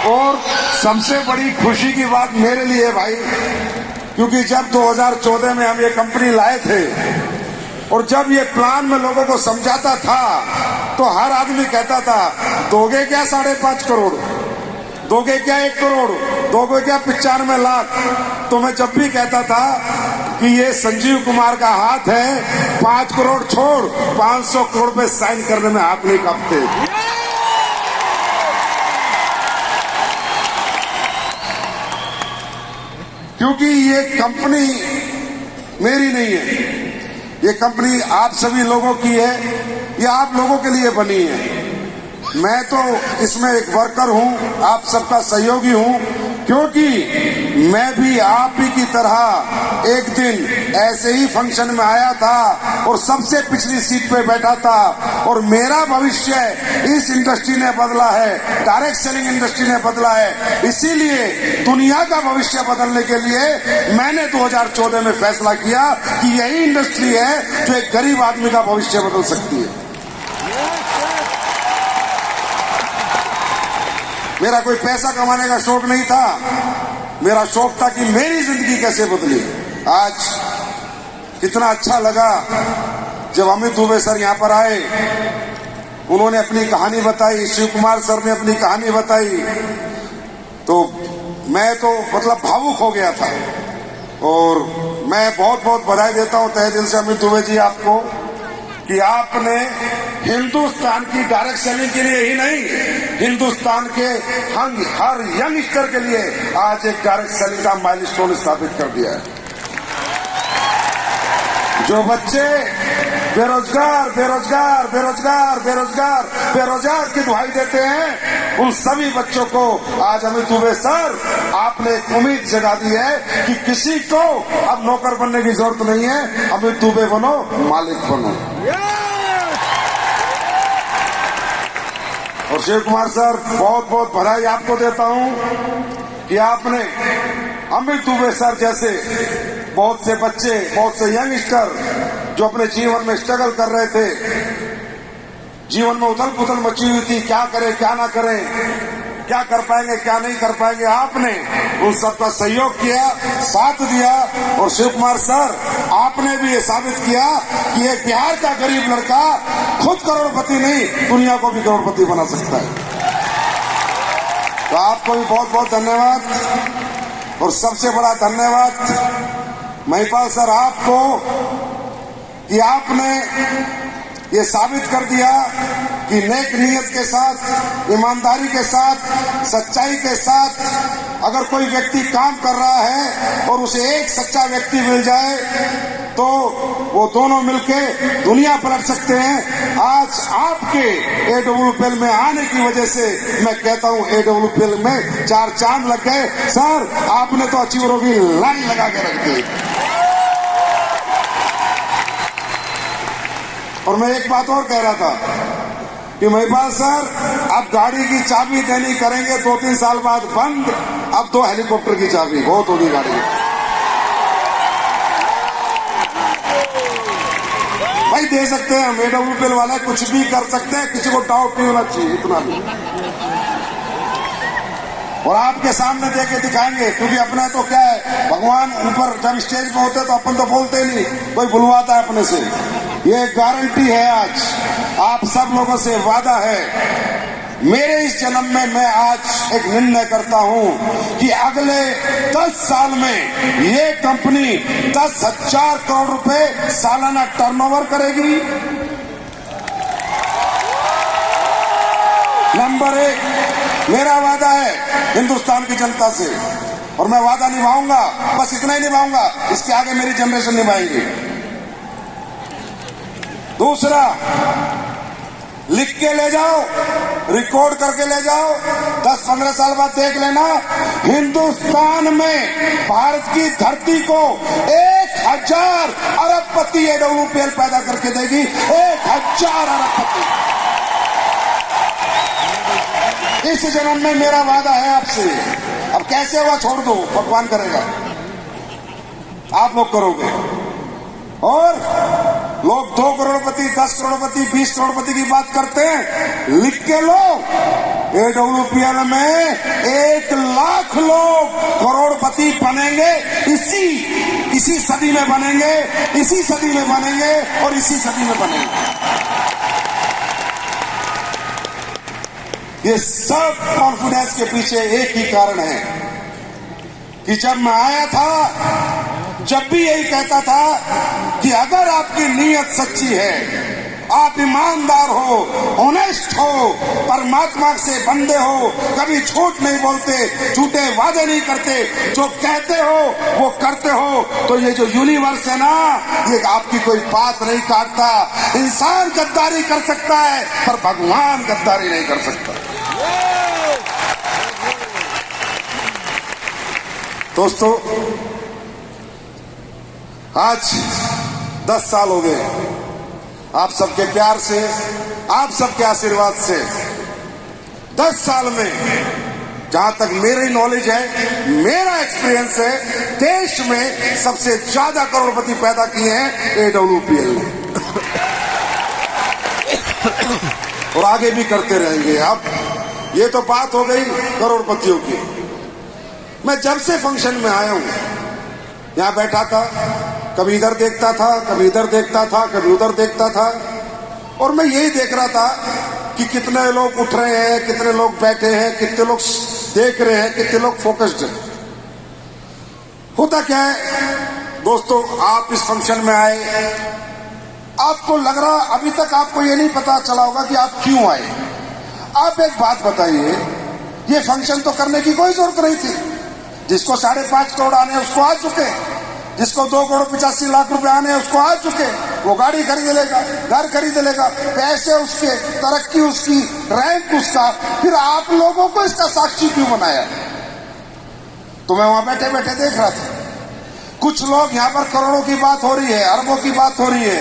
और सबसे बड़ी खुशी की बात मेरे लिए है भाई, क्योंकि जब 2014 में हम ये कंपनी लाए थे और जब ये प्लान में लोगों को समझाता था तो हर आदमी कहता था दोगे क्या 5.5 करोड़, दोगे क्या 1 करोड़, दोगे क्या 95 लाख। तो मैं जब भी कहता था कि ये संजीव कुमार का हाथ है, 5 करोड़ छोड़ 500 करोड़ पे साइन करने में हाथ नहीं कांपते। क्योंकि ये कंपनी मेरी नहीं है, ये कंपनी आप सभी लोगों की है, ये आप लोगों के लिए बनी है। मैं तो इसमें एक वर्कर हूं, आप सबका सहयोगी हूं, क्योंकि मैं भी आप ही की तरह एक दिन ऐसे ही फंक्शन में आया था और सबसे पिछली सीट पे बैठा था और मेरा भविष्य इस इंडस्ट्री ने बदला है, डायरेक्ट सेलिंग इंडस्ट्री ने बदला है। इसीलिए दुनिया का भविष्य बदलने के लिए मैंने 2014 में फैसला किया कि यही इंडस्ट्री है जो एक गरीब आदमी का भविष्य बदल सकती है। मेरा कोई पैसा कमाने का शौक नहीं था, मेरा शौक था कि मेरी जिंदगी कैसे बदली। आज कितना अच्छा लगा जब अमित दुबे सर यहाँ पर आए, उन्होंने अपनी कहानी बताई, शिव कुमार सर ने अपनी कहानी बताई, तो मैं तो मतलब भावुक हो गया था। और मैं बहुत बहुत बधाई देता हूँ तहे दिल से अमित दुबे जी आपको कि आपने हिंदुस्तान की डायरेक्ट सेलिंग के लिए ही नहीं, हिंदुस्तान के हर यंगस्टर के लिए आज एक डायरेक्ट सेलिंग का माइलस्टोन स्थापित कर दिया है। जो बच्चे बेरोजगार बेरोजगार बेरोजगार बेरोजगार बेरोजगार की दुहाई देते हैं, उन सभी बच्चों को आज अमित दुबे सर आपने एक उम्मीद जगा दी है कि किसी को अब नौकर बनने की जरूरत नहीं है, अमित दुबे बनो, मालिक बनो। और शिव कुमार सर बहुत बहुत बधाई आपको देता हूं कि आपने अमित दुबे सर जैसे बहुत से बच्चे, बहुत से यंगस्टर जो अपने जीवन में स्ट्रगल कर रहे थे, जीवन में उथल पुथल मची हुई थी, क्या करें क्या ना करें, क्या कर पाएंगे क्या नहीं कर पाएंगे, आपने उन सबका सहयोग किया, साथ दिया। और शिव कुमार सर आपने भी ये साबित किया कि एक बिहार का गरीब लड़का खुद करोड़पति नहीं, दुनिया को भी करोड़पति बना सकता है। तो आपको भी बहुत बहुत धन्यवाद। और सबसे बड़ा धन्यवाद महिपाल सर आपको कि आपने ये साबित कर दिया कि नेक नीयत के साथ, ईमानदारी के साथ, सच्चाई के साथ अगर कोई व्यक्ति काम कर रहा है और उसे एक सच्चा व्यक्ति मिल जाए तो वो दोनों मिलके दुनिया पलट सकते हैं। आज आपके AWPL में आने की वजह से मैं कहता हूं AWPL में 4 चांद लग गए। सर आपने तो अचीवरों की लाइन लगा के रख दी। और मैं एक बात और कह रहा था कि महिपाल सर अब गाड़ी की चाबी देनी करेंगे 2-3 साल बाद बंद, अब 2 हेलीकॉप्टर की चाबी बहुत होगी गाड़ी में। भाई दे सकते हैं हम, AWPL वाले कुछ भी कर सकते हैं, किसी को डाउट नहीं होना चाहिए, इतना भी। और आपके सामने दे के दिखाएंगे, क्योंकि अपने तो क्या है, भगवान ऊपर जब स्टेज पे होते तो अपन तो बोलते नहीं, कोई बुलवाता है अपने से। ये गारंटी है, आज आप सब लोगों से वादा है, मेरे इस जन्म में मैं आज एक निर्णय करता हूं कि अगले 10 साल में ये कंपनी 10,000 करोड़ रुपए सालाना टर्नओवर करेगी। नंबर 1 मेरा वादा है हिंदुस्तान की जनता से, और मैं वादा निभाऊंगा, बस इतना ही निभाऊंगा, इसके आगे मेरी जनरेशन निभाएंगी। दूसरा, लिख के ले जाओ, रिकॉर्ड करके ले जाओ, 10-15 साल बाद देख लेना, हिंदुस्तान में भारत की धरती को 1000 अरबपति AWPL पैदा करके देगी। 1000 अरबपति इस जन्म में मेरा वादा है आपसे। अब कैसे हुआ छोड़ दो, भगवान करेगा, आप लोग करोगे। और लोग 2 करोड़पति, 10 करोड़पति, 20 करोड़पति की बात करते हैं, लिख के लो, AWPL में 1 लाख लोग करोड़पति बनेंगे, इसी सदी में बनेंगे, इसी सदी में बनेंगे और इसी सदी में बनेंगे। ये सब कॉन्फिडेंस के पीछे एक ही कारण है कि जब मैं आया था, जब भी यही कहता था कि अगर आपकी नीयत सच्ची है, आप ईमानदार हो, ऑनेस्ट हो, परमात्मा से बंदे हो, कभी झूठ नहीं बोलते, झूठे वादे नहीं करते, जो कहते हो वो करते हो, तो ये जो यूनिवर्स है ना, ये आपकी कोई बात नहीं काटता। इंसान गद्दारी कर सकता है पर भगवान गद्दारी नहीं कर सकता। दोस्तों, आज 10 साल हो गए आप सबके प्यार से, आप सबके आशीर्वाद से। 10 साल में जहां तक मेरी नॉलेज है, मेरा एक्सपीरियंस है, देश में सबसे ज्यादा करोड़पति पैदा किए हैं AWPL ने और आगे भी करते रहेंगे। अब ये तो बात हो गई करोड़पतियों की। मैं जब से फंक्शन में आया हूं, यहां बैठा था, कभी इधर देखता था, कभी इधर देखता था, कभी उधर देखता था, और मैं यही देख रहा था कि कितने लोग उठ रहे हैं, कितने लोग बैठे हैं, कितने लोग देख रहे हैं, कितने लोग फोकस्ड हैं। होता क्या है दोस्तों, आप इस फंक्शन में आए, आपको लग रहा, अभी तक आपको ये नहीं पता चला होगा कि आप क्यों आए। आप एक बात बताइए, ये फंक्शन तो करने की कोई जरूरत नहीं थी। जिसको 5.5 करोड़ आने उसको आ चुके, जिसको 2 करोड़ 85 लाख रुपए आने उसको आ चुके, वो गाड़ी खरीद लेगा, घर खरीद लेगा, पैसे उसके, तरक्की उसकी, रैंक उसका। फिर आप लोगों को इसका साक्षी क्यों बनाया? तो मैं वहां बैठे बैठे देख रहा था, कुछ लोग यहाँ पर करोड़ों की बात हो रही है, अरबों की बात हो रही है,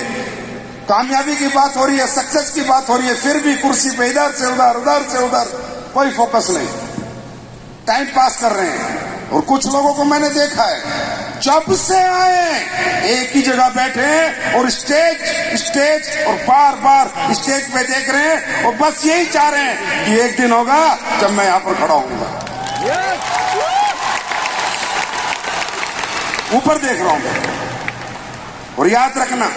कामयाबी की बात हो रही है, सक्सेस की बात हो रही है, फिर भी कुर्सी पे इधर से उधर, उधर से उधर, कोई फोकस नहीं, टाइम पास कर रहे हैं। और कुछ लोगों को मैंने देखा है, जब से आए एक ही जगह बैठे हैं और स्टेज और बार बार स्टेज पे देख रहे हैं और बस यही चाह रहे हैं कि एक दिन होगा जब मैं यहां पर खड़ा होऊंगा। ऊपर देख रहा हूं। और याद रखना,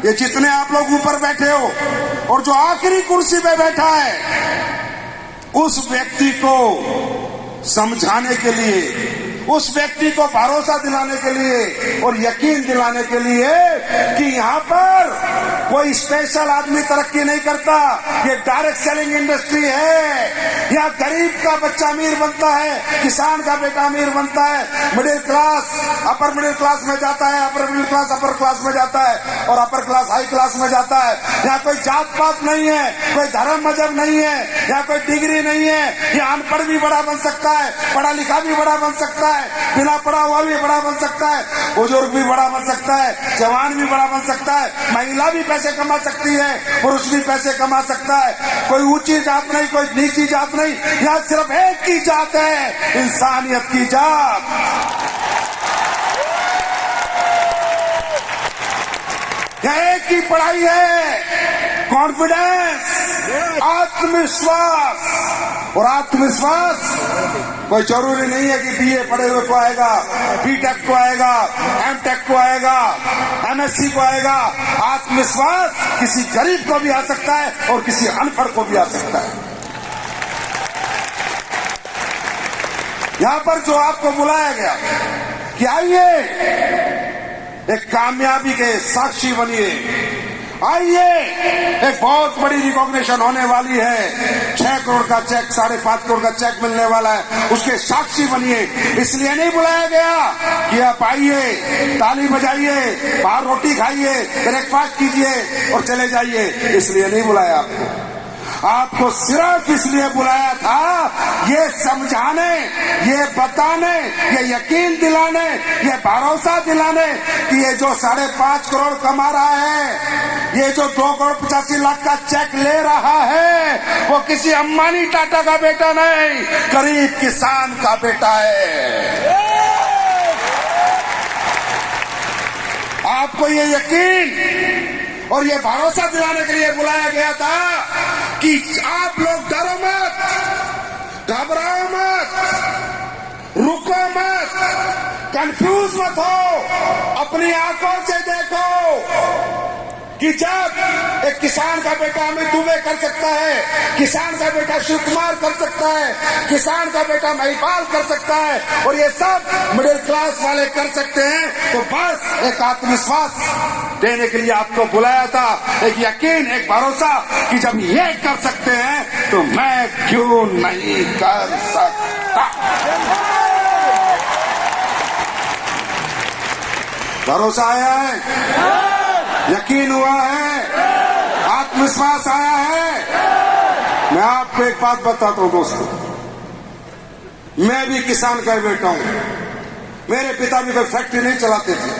ये जितने आप लोग ऊपर बैठे हो और जो आखिरी कुर्सी पे बैठा है, उस व्यक्ति को समझाने के लिए, उस व्यक्ति को भरोसा दिलाने के लिए और यकीन दिलाने के लिए कि यहाँ पर कोई स्पेशल आदमी तरक्की नहीं करता, ये डायरेक्ट सेलिंग इंडस्ट्री है। यहाँ गरीब का बच्चा अमीर बनता है, किसान का बेटा अमीर बनता है, middle class upper middle class में जाता है, upper middle class upper class में जाता है और अपर क्लास हाई क्लास में जाता है। यहाँ कोई जात पात नहीं है, कोई धर्म मजहब नहीं है, यहाँ कोई डिग्री नहीं है। यहाँ अनपढ़ भी बड़ा बन सकता है, पढ़ा लिखा भी बड़ा बन सकता है, बिना पढ़ा हुआ भी बड़ा बन सकता है, बुजुर्ग भी बड़ा बन सकता है, जवान भी बड़ा बन सकता है, महिला भी पैसे कमा सकती है, पुरुष भी पैसे कमा सकता है। कोई ऊंची जात नहीं, कोई नीची जात नहीं, यहाँ सिर्फ एक ही जात है, इंसानियत की जात। यहाँ एक ही पढ़ाई है, कॉन्फिडेंस, आत्मविश्वास। और आत्मविश्वास कोई जरूरी नहीं है कि बीए पढ़े हुए को आएगा, बीटेक को आएगा, एमटेक को आएगा, एमएससी को आएगा। आत्मविश्वास किसी गरीब को भी आ सकता है और किसी अनपढ़ को भी आ सकता है। यहां पर जो आपको बुलाया गया कि आइए एक कामयाबी के साक्षी बनिए, आइए एक बहुत बड़ी रिकॉग्निशन होने वाली है, 6 करोड़ का चेक, 5.5 करोड़ का चेक मिलने वाला है, उसके साक्षी बनिए। इसलिए नहीं बुलाया गया कि आप आइए, ताली बजाइए, बाहर रोटी खाइए, ब्रेकफास्ट कीजिए और चले जाइए, इसलिए नहीं बुलाया आपको। आपको सिर्फ इसलिए बुलाया था ये समझाने, ये बताने, ये यकीन दिलाने, ये भरोसा दिलाने कि ये जो 5.5 करोड़ कमा रहा है, ये जो 2 करोड़ 85 लाख का चेक ले रहा है, वो किसी अंबानी टाटा का बेटा नहीं, गरीब किसान का बेटा है। आपको ये यकीन और ये भरोसा दिलाने के लिए बुलाया गया था कि आप लोग डरो मत, घबराओ मत, रुको मत, कंफ्यूज मत हो, अपनी आंखों से देखो कि जब एक किसान का बेटा अमित दुबे कर सकता है, किसान का बेटा शिव कुमार कर सकता है, किसान का बेटा महिपाल कर सकता है और ये सब मिडिल क्लास वाले कर सकते हैं, तो बस एक आत्मविश्वास देने के लिए आपको बुलाया था, एक यकीन, एक भरोसा कि जब ये कर सकते हैं तो मैं क्यों नहीं कर सकता। भरोसा आया है, यकीन हुआ है, आत्मविश्वास आया है। मैं आपको एक बात बताता हूं दोस्तों, मैं भी किसान का बेटा हूं, मेरे पिता भी कोई फैक्ट्री नहीं चलाते थे,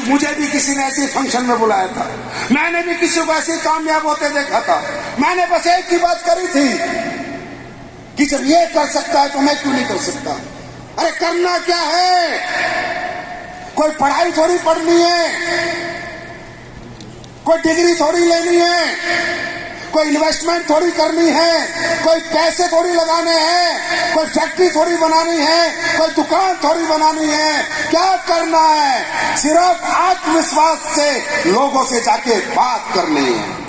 मुझे भी किसी ने ऐसे फंक्शन में बुलाया था, मैंने भी किसी को ऐसे कामयाब होते देखा था, मैंने बस एक ही बात करी थी कि जब ये कर सकता है तो मैं क्यों नहीं कर सकता। अरे करना क्या है, कोई पढ़ाई थोड़ी पढ़नी है, कोई डिग्री थोड़ी लेनी है, कोई इन्वेस्टमेंट थोड़ी करनी है, कोई पैसे थोड़ी लगाने हैं, कोई फैक्ट्री थोड़ी बनानी है, कोई दुकान थोड़ी बनानी है। क्या करना है, सिर्फ आत्मविश्वास से लोगों से जाके बात करनी है।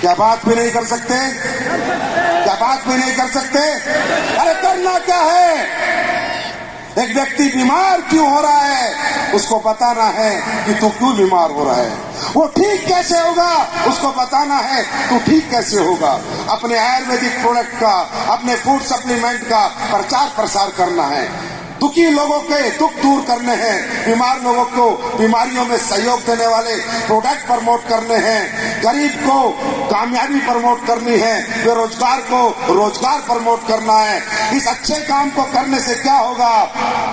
क्या बात भी नहीं कर सकते, क्या बात भी नहीं कर सकते। अरे करना क्या है, एक व्यक्ति बीमार क्यों हो रहा है उसको बताना है कि तू क्यों बीमार हो रहा है, वो ठीक कैसे होगा उसको बताना है तू ठीक कैसे होगा। अपने आयुर्वेदिक प्रोडक्ट का, अपने फूड सप्लीमेंट का प्रचार प्रसार करना है, दुखी लोगों के दुख दूर करने हैं, बीमार लोगों को बीमारियों में सहयोग देने वाले प्रोडक्ट प्रमोट करने हैं, गरीब को कामयाबी प्रमोट करनी है, बेरोजगार को रोजगार प्रमोट करना है। इस अच्छे काम को करने से क्या होगा,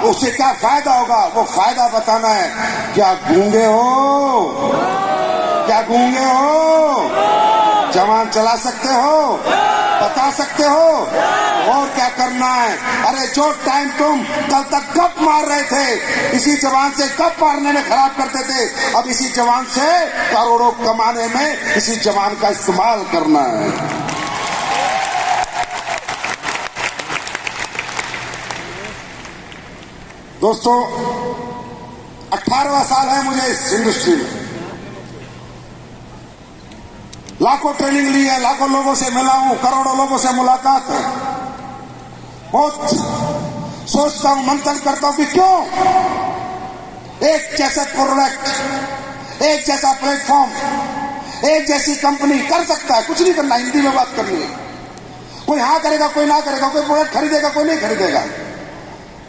उससे क्या फायदा होगा, वो फायदा बताना है। क्या गूंगे हो, क्या गूंगे हो, जवान चला सकते हो, बता सकते हो और क्या करना है। अरे जो टाइम तुम कल तक गप मार रहे थे, इसी जवान से गप मारने में खराब करते थे, अब इसी जवान से करोड़ों कमाने में इसी जवान का इस्तेमाल करना है। दोस्तों 18वां साल है मुझे इस इंडस्ट्री में, लाखों ट्रेनिंग ली है, लाखों लोगों से मिला हूं, करोड़ों लोगों से मुलाकात है। बहुत सोचता हूं, मंथन करता हूं कि क्यों एक जैसा प्रोडक्ट, एक जैसा प्लेटफॉर्म, एक जैसी कंपनी कर सकता है, कुछ नहीं करना, हिंदी में बात करनी है। कोई हाँ करेगा, कोई ना करेगा, कोई प्रोडक्ट खरीदेगा, कोई नहीं खरीदेगा,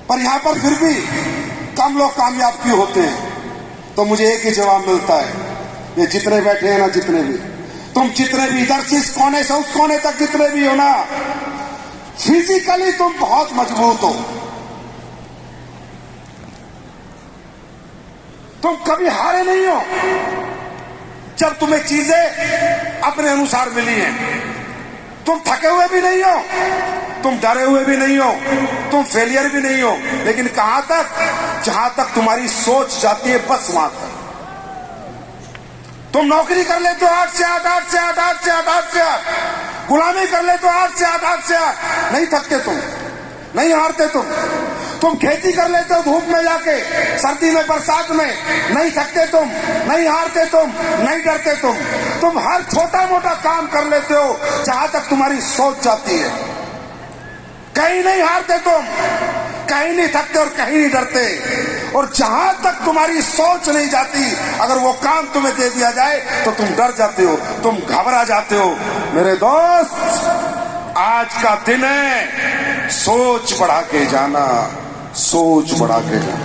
पर यहां पर फिर भी कम लोग कामयाब क्यों होते हैं। तो मुझे एक ही जवाब मिलता है, ये जितने बैठे हैं ना, जितने भी तुम, जितने भी इधर से इस कोने से उस कोने तक जितने भी हो ना, फिजिकली तुम बहुत मजबूत हो, तुम कभी हारे नहीं हो। जब तुम्हें चीजें अपने अनुसार मिली हैं, तुम थके हुए भी नहीं हो, तुम डरे हुए भी नहीं हो, तुम फेलियर भी नहीं हो, लेकिन कहां तक, जहां तक तुम्हारी सोच जाती है बस वहां तक। तुम नौकरी कर लेते हो 8 से 8, 8 से 8, 8 से 8, 8 से 8, गुलामी कर लेते हो 8 से 8, 8 से 8, नहीं थकते तुम, नहीं हारते तुम खेती कर लेते हो धूप में जाके, सर्दी में, बरसात में, नहीं थकते तुम, नहीं हारते तुम, नहीं डरते तुम हर छोटा मोटा काम कर लेते हो जहां तक तुम्हारी सोच जाती है। कहीं नहीं हारते तुम, कहीं नहीं थकते और कहीं नहीं डरते, और जहां तक तुम्हारी सोच नहीं जाती, अगर वो काम तुम्हें दे दिया जाए तो तुम डर जाते हो, तुम घबरा जाते हो। मेरे दोस्त, आज का दिन है सोच बढ़ा के जाना, सोच बढ़ा के जाना।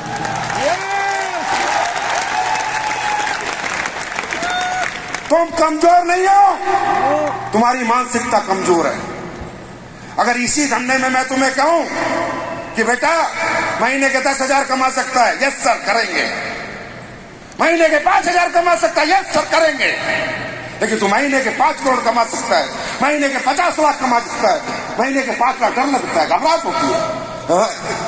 तुम कमजोर नहीं हो, तुम्हारी मानसिकता कमजोर है। अगर इसी धंधे में मैं तुम्हें कहूं कि बेटा महीने के 10,000 कमा सकता है, यस सर करेंगे। महीने के 5,000 कमा सकता है, यस सर करेंगे। लेकिन तू महीने के 5 करोड़ कमा सकता है, महीने के 50 लाख कमा सकता है, महीने के 5 लाख, डर लगता है, घबराहट होती है।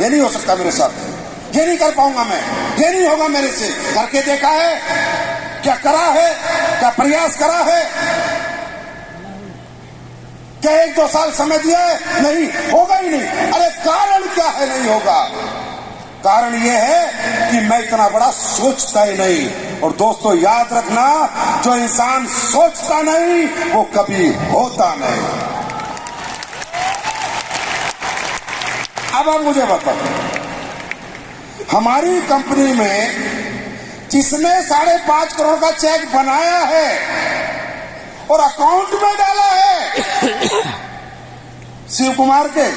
ये नहीं हो सकता मेरे साथ, ये नहीं कर पाऊंगा मैं, ये नहीं होगा मेरे से। करके देखा है क्या करा है? क्या प्रयास करा है? क्या 1-2 साल समय दिया है? नहीं, होगा ही नहीं। अरे कारण क्या है नहीं होगा? कारण यह है कि मैं इतना बड़ा सोचता ही नहीं। और दोस्तों याद रखना, जो इंसान सोचता नहीं वो कभी होता नहीं। अब आप मुझे बताओ, हमारी कंपनी में जिसने 5.5 करोड़ का चेक बनाया है और अकाउंट में डाला है शिव कुमार के,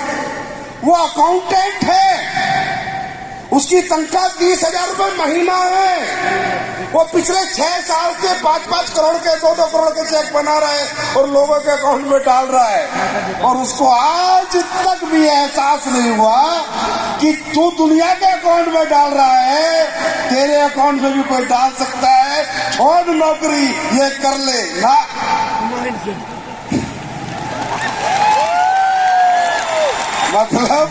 वो अकाउंटेंट है, उसकी तनख्वाह 30,000 रुपए महीना है। वो पिछले 6 साल से 5-5 करोड़ के 2-2 करोड़ के चेक बना रहा है और लोगों के अकाउंट में डाल रहा है। और उसको आज तक भी एहसास नहीं हुआ कि तू दुनिया के अकाउंट में डाल रहा है, तेरे अकाउंट में भी कोई डाल सकता है। छोड़ नौकरी, ये कर ले ना। मतलब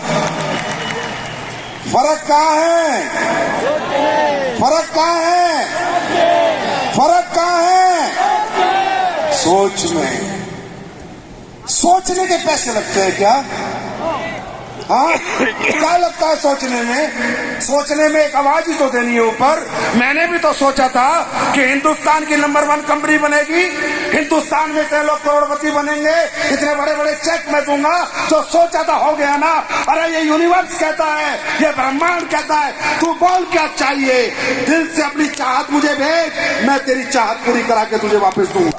फर्क कहाँ है? फर्क कहाँ है? फर्क कहाँ है? सोच में। सोचने के पैसे लगते हैं क्या? हाँ, क्या लगता है सोचने में? सोचने में एक आवाज ही तो देनी है ऊपर। मैंने भी तो सोचा था कि हिंदुस्तान की नंबर 1 कंपनी बनेगी, हिंदुस्तान में इतने लोग करोड़पति बनेंगे, इतने बड़े बड़े चेक मैं दूंगा। जो सोचा था हो गया ना। अरे ये यूनिवर्स कहता है, ये ब्रह्मांड कहता है, तू बोल क्या चाहिए, दिल से अपनी चाहत मुझे भेज, मैं तेरी चाहत पूरी करा के तुझे वापस दूंगा।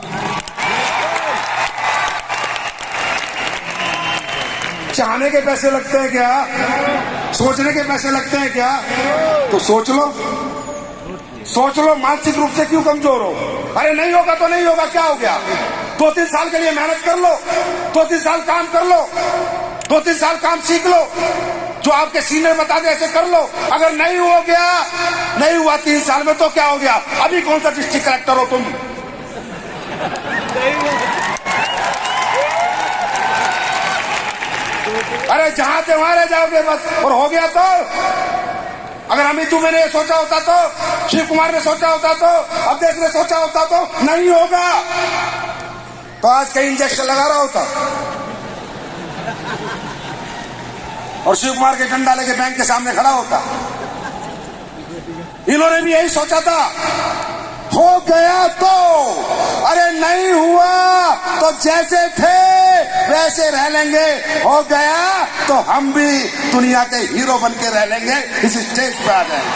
चाहने के पैसे लगते हैं क्या? सोचने के पैसे लगते हैं क्या? तो सोच लो, सोच लो, मानसिक रूप से क्यों कमजोर हो? अरे नहीं होगा तो नहीं होगा, क्या हो गया? 2-3 साल के लिए मेहनत कर लो, 2-3 साल काम कर लो, 2-3 साल काम सीख लो, जो आपके सीनियर बता दे ऐसे कर लो। अगर नहीं हो गया, नहीं हुआ 3 साल में, तो क्या हो गया? अभी कौन सा डिस्ट्रिक्ट कलेक्टर हो तुम? अरे जहां थे वहां रह जाओगे बस। और हो गया तो, अगर अमित दुबे ने सोचा होता तो, शिव कुमार ने सोचा होता तो, अवधेश ने सोचा होता तो नहीं होगा, तो आज कहीं इंजेक्शन लगा रहा होता और शिव कुमार के डंडा लेके बैंक के सामने खड़ा होता। इन्होंने भी यही सोचा था। हो गया तो, अरे नहीं हुआ तो जैसे थे वैसे रह लेंगे। हो गया तो हम भी दुनिया के हीरो बन के रह लेंगे, इस स्टेज पे आ जाएंगे।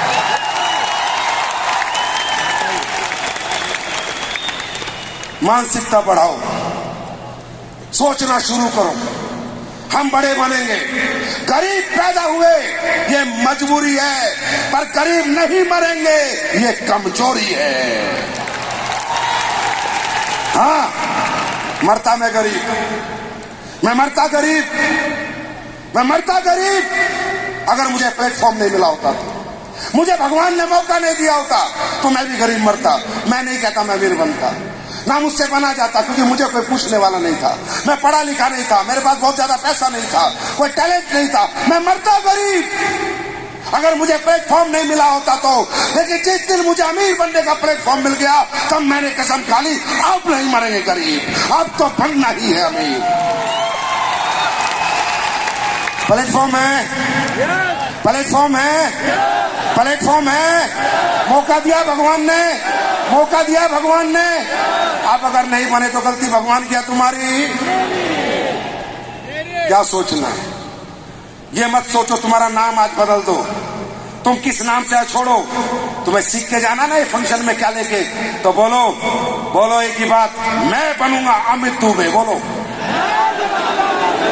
मानसिकता बढ़ाओ, सोचना शुरू करो। हम बड़े बनेंगे। गरीब पैदा हुए ये मजबूरी है, पर गरीब नहीं मरेंगे ये कमजोरी है। हाँ, मरता मैं गरीब, मैं मरता गरीब, मैं मरता गरीब। अगर मुझे प्लेटफॉर्म नहीं मिला होता तो, मुझे भगवान ने मौका नहीं दिया होता तो मैं भी गरीब मरता। मैं नहीं कहता मैं वीर बनता, ना मुझसे बना जाता, क्योंकि मुझे कोई पूछने वाला नहीं था। मैं पढ़ा लिखा नहीं था, मेरे पास बहुत ज्यादा पैसा नहीं था, कोई टैलेंट नहीं था, मैं मरता गरीब। अगर मुझे प्लेटफॉर्म नहीं मिला होता तो। लेकिन जिस दिन मुझे अमीर बनने का प्लेटफॉर्म मिल गया, तब मैंने कसम खा ली, अब नहीं मरेंगे गरीब, अब तो बनना ही है अमीर। प्लेटफॉर्म है, प्लेटफॉर्म है, प्लेटफॉर्म है। मौका दिया भगवान ने, मौका दिया भगवान ने। आप अगर नहीं बने तो गलती भगवान की है तुम्हारी। क्या सोचना है? ये मत सोचो तुम्हारा नाम आज बदल दो, तुम किस नाम से छोड़ो। तुम्हें सीख के जाना ना ये फंक्शन में क्या लेके, तो बोलो, बोलो एक ही बात, मैं बनूंगा अमित दुबे। बोलो,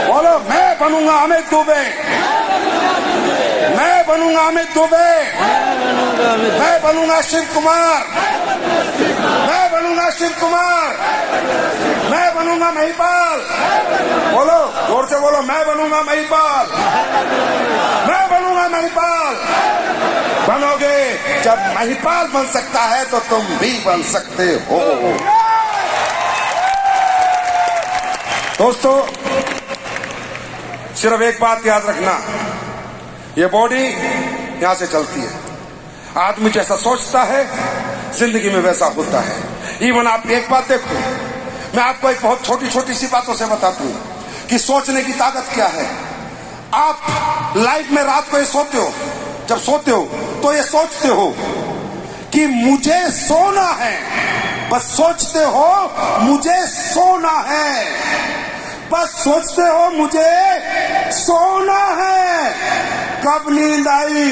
बोलो, मैं बनूंगा अमित दुबे, मैं बनूंगा अमित दुबे, मैं बनूंगा शिव कुमार, मैं बनूंगा शिव कुमार, मैं बनूंगा महिपाल। बोलो जोर से बोलो, मैं बनूंगा महिपाल, मैं बनूंगा महिपाल। बनोगे, जब महिपाल बन सकता है तो तुम भी बन सकते हो। दोस्तों, सिर्फ एक बात याद रखना, ये बॉडी यहां से चलती है। आदमी जैसा सोचता है जिंदगी में वैसा होता है। इवन आप एक बात देखो, मैं आपको एक बहुत छोटी छोटी सी बातों से बताता हूं कि सोचने की ताकत क्या है। आप लाइफ में रात को ये सोते हो, जब सोते हो तो ये सोचते हो कि मुझे सोना है, बस सोचते हो मुझे सोना है, बस सोचते हो मुझे सोना है। कब नींद आई,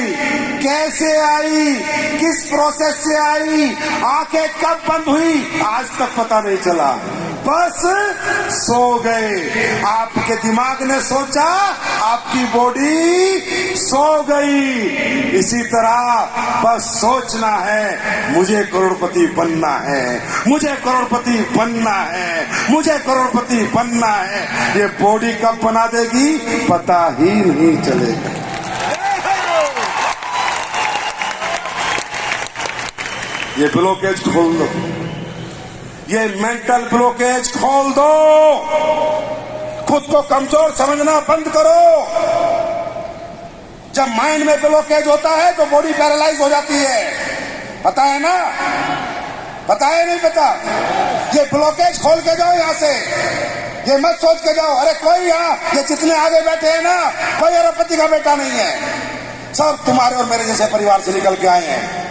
कैसे आई, किस प्रोसेस से आई, आंखें कब बंद हुई, आज तक पता नहीं चला, बस सो गए। आपके दिमाग ने सोचा, आपकी बॉडी सो गई। इसी तरह बस सोचना है मुझे करोड़पति बनना है, मुझे करोड़पति बनना है, मुझे करोड़पति बनना है। ये बॉडी कब बना देगी पता ही नहीं चलेगा। ये ब्लॉकेज खोल दो, ये मेंटल ब्लॉकेज खोल दो। खुद को कमजोर समझना बंद करो। जब माइंड में ब्लॉकेज होता है तो बॉडी पैरालाइज हो जाती है, पता है ना? पता है नहीं पता? ये ब्लॉकेज खोल के जाओ यहां से। ये मत सोच के जाओ अरे कोई यहाँ, ये जितने आगे बैठे हैं ना, कोई अरबपति का बेटा नहीं है, सब तुम्हारे और मेरे जैसे परिवार से निकल के आए हैं।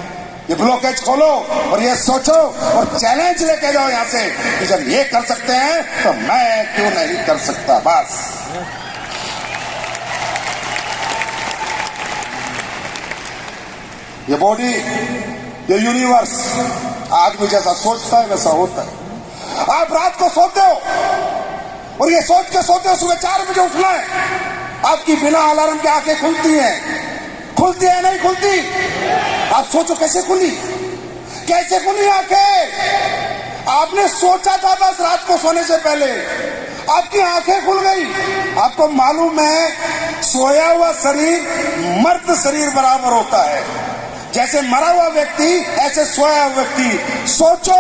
ये ब्लॉकेज खोलो और ये सोचो और चैलेंज लेके जाओ यहां से कि जब ये कर सकते हैं तो मैं क्यों नहीं कर सकता। बस ये बॉडी, ये यूनिवर्स आदमी जैसा सोचता है वैसा होता है। आप रात को सोते हो और ये सोच के सोते हो सुबह 4 बजे उठना है, आपकी बिना अलार्म के आंखें खुलती हैं, खुलती है नहीं खुलती? आप सोचो कैसे खुली, कैसे खुली आंखें? आपने सोचा था बस रात को सोने से पहले, आपकी आंखें खुल गई। आपको मालूम है सोया हुआ शरीर मर्द शरीर बराबर होता है। जैसे मरा हुआ व्यक्ति ऐसे सोया हुआ व्यक्ति। सोचो,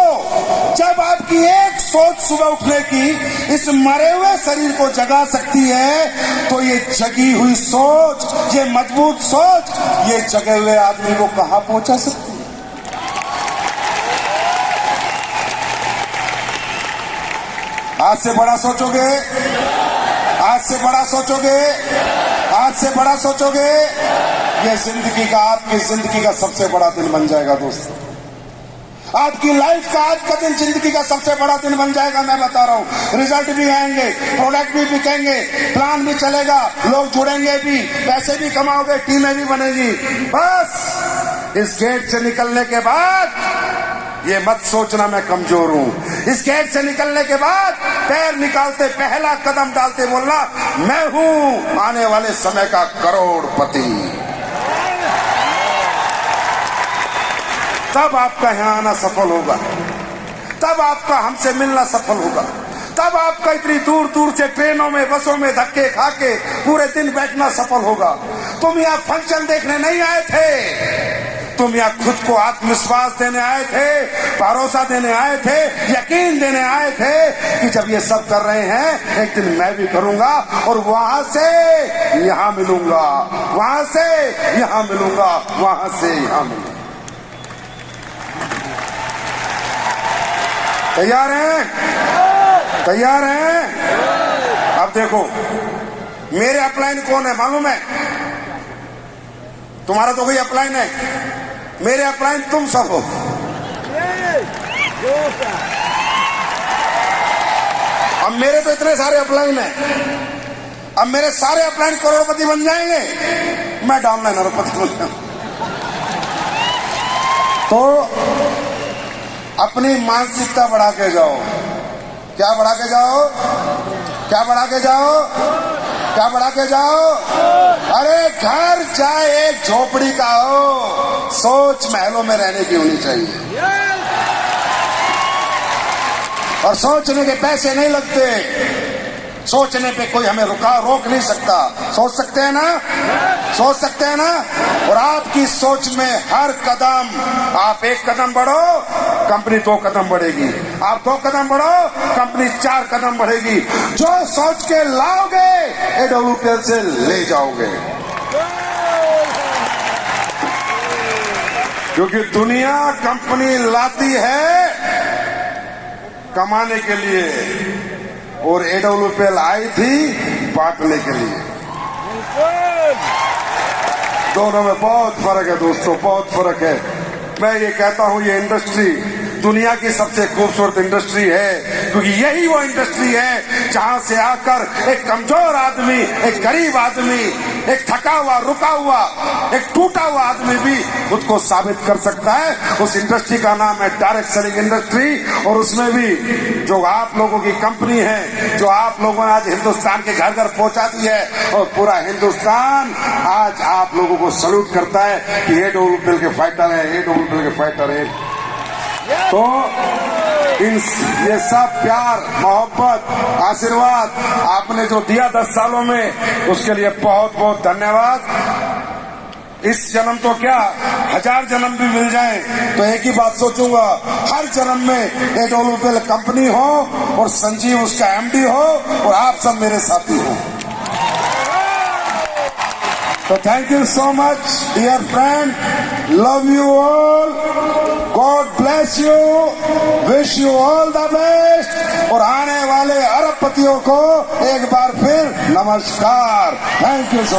जब आपकी एक सोच सुबह उठने की इस मरे हुए शरीर को जगा सकती है तो ये जगी हुई सोच, ये मजबूत सोच, ये जगे हुए आदमी को कहां पहुंचा सकती है? आज से बड़ा सोचोगे, आज से बड़ा सोचोगे, आज से बड़ा सोचोगे, ये जिंदगी का, आपकी जिंदगी का सबसे बड़ा दिन बन जाएगा दोस्तों। आपकी लाइफ का आज का दिन जिंदगी का सबसे बड़ा दिन बन जाएगा। मैं बता रहा हूँ, रिजल्ट भी आएंगे, प्रोडक्ट भी बिकेंगे, प्लान भी चलेगा, लोग जुड़ेंगे भी, पैसे भी कमाओगे, टीमें भी बनेगी। बस इस गेट से निकलने के बाद ये मत सोचना मैं कमजोर हूं। इस गेट से निकलने के बाद पैर निकालते, पहला कदम डालते बोलना मैं हूं आने वाले समय का करोड़पति। तब आपका यहां आना सफल होगा, तब आपका हमसे मिलना सफल होगा, तब आपका इतनी दूर दूर से ट्रेनों में, बसों में धक्के खा के पूरे दिन बैठना सफल होगा। तुम यहाँ फंक्शन देखने नहीं आए थे, तुम यहाँ खुद को आत्मविश्वास देने आए थे, भरोसा देने आए थे, यकीन देने आए थे कि जब ये सब कर रहे हैं एक दिन मैं भी करूंगा और वहां से यहां मिलूंगा, वहां से यहां मिलूंगा, वहां से यहां मिलूंगा। तैयार हैं? तैयार हैं? अब देखो मेरे अपलाइन कौन है मालूम है? तुम्हारा तो कोई अपलाइन है, मेरे अपलाइन तुम सब हो। अब मेरे तो इतने सारे अपलाइन हैं, अब मेरे सारे अपलाइन करोड़पति बन जाएंगे, मैं डाउनलाइन अरबपति बन जाऊंगा। तो अपनी मानसिकता बढ़ा के जाओ। क्या बढ़ा के जाओ? क्या बढ़ा के जाओ? क्या बढ़ा के जाओ? अरे घर चाहे एक झोपड़ी का हो, सोच महलों में रहने की होनी चाहिए। और सोचने के पैसे नहीं लगते, सोचने पे कोई हमें रोक नहीं सकता। सोच सकते हैं ना? सोच सकते हैं ना? और आपकी सोच में हर कदम, आप 1 कदम बढ़ो कंपनी 2 कदम बढ़ेगी, आप 2 कदम बढ़ो कंपनी 4 कदम बढ़ेगी। जो सोच के लाओगे AWPL से ले जाओगे। क्योंकि दुनिया कंपनी लाती है कमाने के लिए और AWPL आई थी बांटने के लिए। दोनों में बहुत फर्क है दोस्तों, बहुत फर्क है। मैं ये कहता हूं ये इंडस्ट्री दुनिया की सबसे खूबसूरत इंडस्ट्री है, क्योंकि यही वो इंडस्ट्री है जहां से आकर एक कमजोर आदमी, एक गरीब आदमी, एक थका हुआ, रुका हुआ, एक टूटा हुआ आदमी भी खुद को साबित कर सकता है। उस इंडस्ट्री का नाम है डायरेक्ट सेलिंग इंडस्ट्री। और उसमें भी जो आप लोगों की कंपनी है, जो आप लोगों ने आज हिंदुस्तान के घर घर पहुंचा दी है, और पूरा हिंदुस्तान आज आप लोगों को सल्यूट करता है कि AWPL के फाइटर है, AWPL के फाइटर है। तो ये सब प्यार, मोहब्बत, आशीर्वाद आपने जो दिया 10 सालों में, उसके लिए बहुत बहुत धन्यवाद। इस जन्म तो क्या 1000 जन्म भी मिल जाए तो एक ही बात सोचूंगा, हर जन्म में AWPL कंपनी हो और संजीव उसका MD हो और आप सब मेरे साथी हो। तो thank you so much dear friend, love you all, God bless you, wish you all the best. और आने वाले अरबपतियों को एक बार फिर नमस्कार, थैंक यू सो मच।